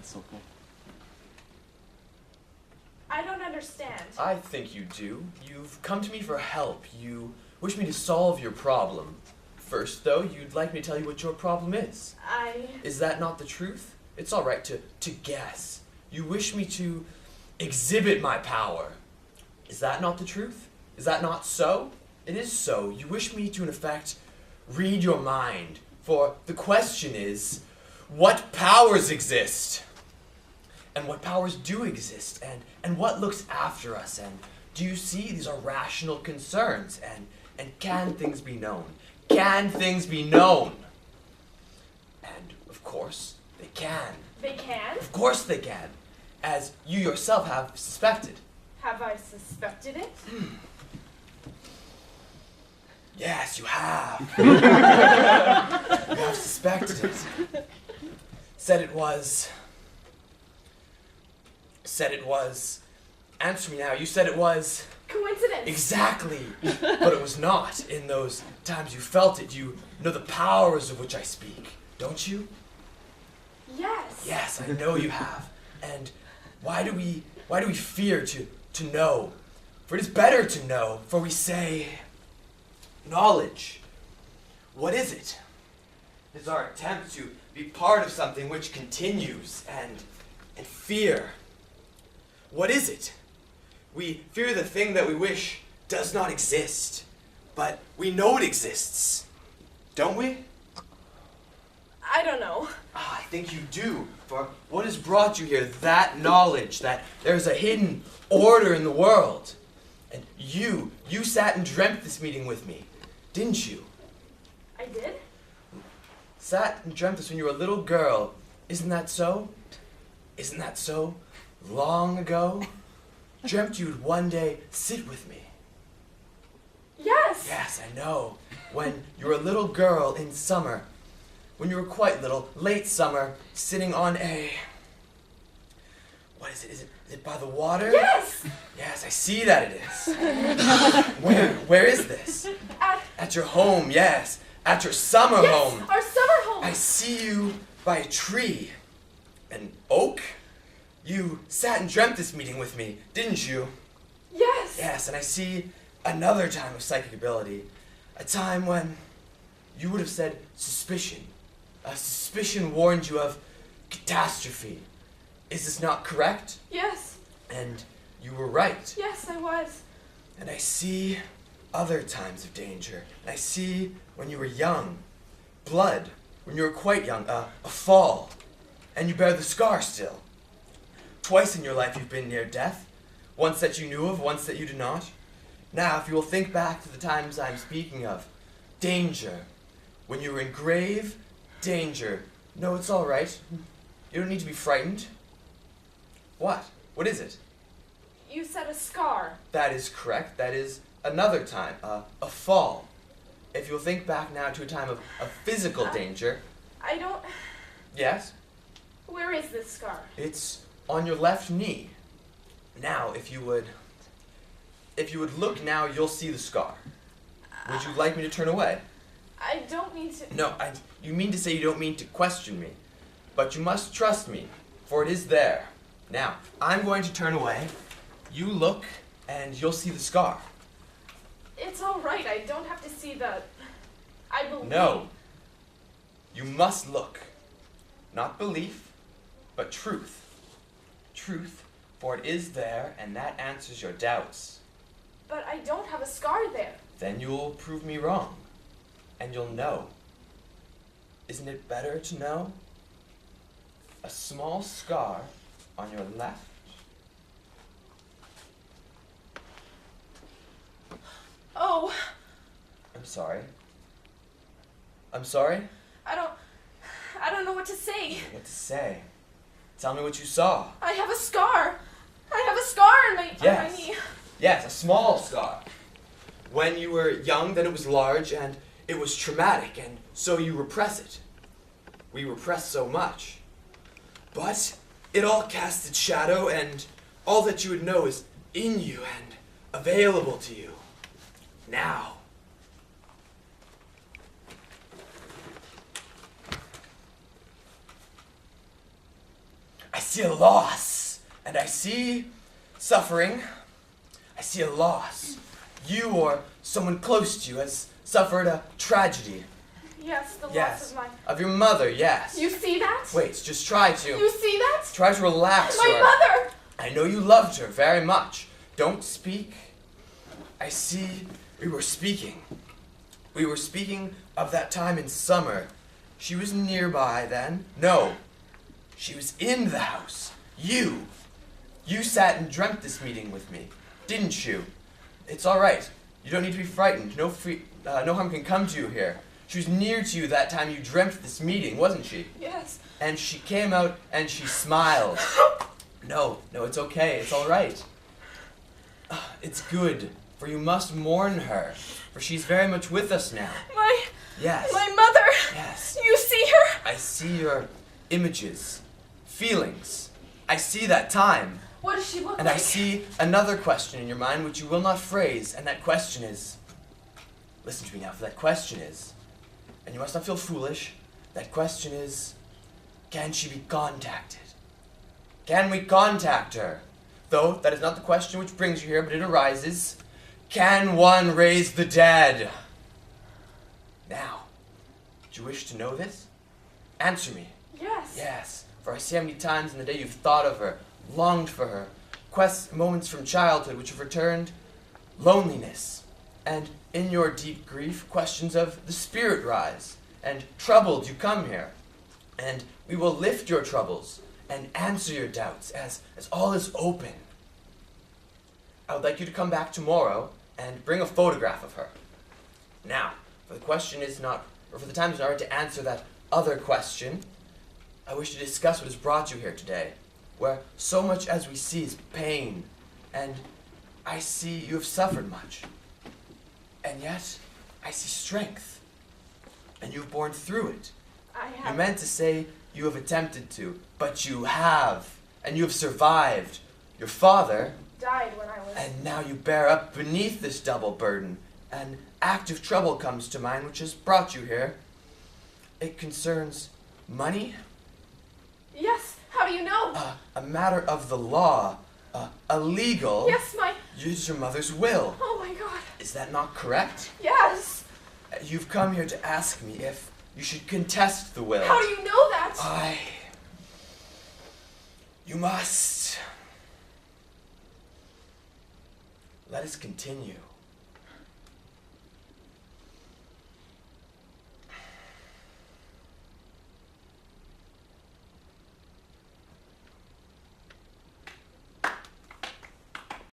That's okay. I don't understand. I think you do. You've come to me for help. You wish me to solve your problem. First, though, you'd like me to tell you what your problem is. Is that not the truth? It's all right to guess. You wish me to exhibit my power. Is that not the truth? Is that not so? It is so. You wish me to, in effect, read your mind. For the question is, what powers exist? And what powers do exist? And what looks after us? And do you see these are rational concerns? And can things be known? Can things be known? And, of course, they can. They can? Of course they can. As you yourself have suspected. Have I suspected it? Yes, you have. You have suspected it. Said it was. Answer me now. You said it was. Coincidence. Exactly. But it was not. In those times you felt it. You know the powers of which I speak. Don't you? Yes. Yes, I know you have. And why do we fear to know? For it is better to know, for we say, knowledge. What is it? It is our attempt to be part of something which continues, and fear. What is it? We fear the thing that we wish does not exist, but we know it exists. Don't we? I don't know. I think you do, for what has brought you here, that knowledge that there's a hidden order in the world. And you sat and dreamt this meeting with me, didn't you? I did? Sat and dreamt this when you were a little girl. Isn't that so? Isn't that so? Long ago? Dreamt you'd one day sit with me. Yes! Yes, I know. When you were a little girl in summer, when you were quite little, late summer, sitting on a... What is it? Is it by the water? Yes! Yes, I see that it is. Where is this? At your home, yes. At your summer home. Our summer home. I see you by a tree. An oak? You sat and dreamt this meeting with me, didn't you? Yes. Yes, and I see another time of psychic ability. A time when you would have said suspicion. A suspicion warned you of catastrophe. Is this not correct? Yes. And you were right. Yes, I was. And I see other times of danger. And I see when you were young, blood. When you were quite young, a fall. And you bear the scar still. Twice in your life you've been near death. Once that you knew of, once that you did not. Now, if you will think back to the times I'm speaking of. Danger. When you were in grave danger. No, it's all right. You don't need to be frightened. What? What is it? You said a scar. That is correct. That is another time. A fall. If you'll think back now to a time of physical danger. I don't... Yes? Where is this scar? It's on your left knee. Now, if you would look now, you'll see the scar. Would you like me to turn away? I don't mean to... No, you mean to say you don't mean to question me. But you must trust me, for it is there. Now, I'm going to turn away. You look, and you'll see the scar. It's all right. I don't have to see the... I believe... No. You must look. Not belief, but truth. Truth, for it is there, and that answers your doubts. But I don't have a scar there. Then you'll prove me wrong, and you'll know. Isn't it better to know? A small scar on your left. Oh. I'm sorry. I'm sorry? I don't know what to say. What to say? Tell me what you saw. I have a scar. I have a scar on my knee. Yes, a small scar. When you were young, then it was large, and it was traumatic, and so you repress it. We repress so much. But it all casts its shadow, and all that you would know is in you and available to you. Now. I see a loss, and I see suffering. I see a loss. You or someone close to you has suffered a tragedy. Yes, the loss of my... Of your mother, yes. You see that? Wait, just try to... You see that? Try to relax. My mother! I know you loved her very much. Don't speak. I see we were speaking. We were speaking of that time in summer. She was nearby then. No. She was in the house. You sat and dreamt this meeting with me, didn't you? It's all right. You don't need to be frightened. No harm can come to you here. She was near to you that time you dreamt this meeting, wasn't she? Yes. And she came out and she smiled. No, it's okay. It's all right. It's good, for you must mourn her, for she's very much with us now. Yes. My mother! Yes. You see her? I see your images, feelings. I see that time. What does she look and like? I see another question in your mind which you will not phrase, and that question is... Listen to me now, for that question is... And you must not feel foolish. That question is... Can she be contacted? Can we contact her? Though, that is not the question which brings you here, but it arises. Can one raise the dead? Now, do you wish to know this? Answer me. Yes. Yes, for I see how many times in the day you've thought of her, longed for her, moments from childhood which have returned, loneliness, and in your deep grief, questions of the spirit rise, and troubled you come here, and we will lift your troubles and answer your doubts as all is open. I would like you to come back tomorrow and bring a photograph of her. Now, for the question is not, or for the time is not right to answer that other question, I wish to discuss what has brought you here today, where so much as we see is pain, and I see you have suffered much, and yet I see strength, and you have borne through it. I have. You meant to say you have attempted to, but you have, and you have survived. Your father died when I was... And now you bear up beneath this double burden. An active trouble comes to mind which has brought you here. It concerns money? Yes, how do you know? A matter of the law. Illegal. Yes, Use your mother's will. Oh my God. Is that not correct? Yes. You've come here to ask me if you should contest the will. How do you know that? You must. Let us continue.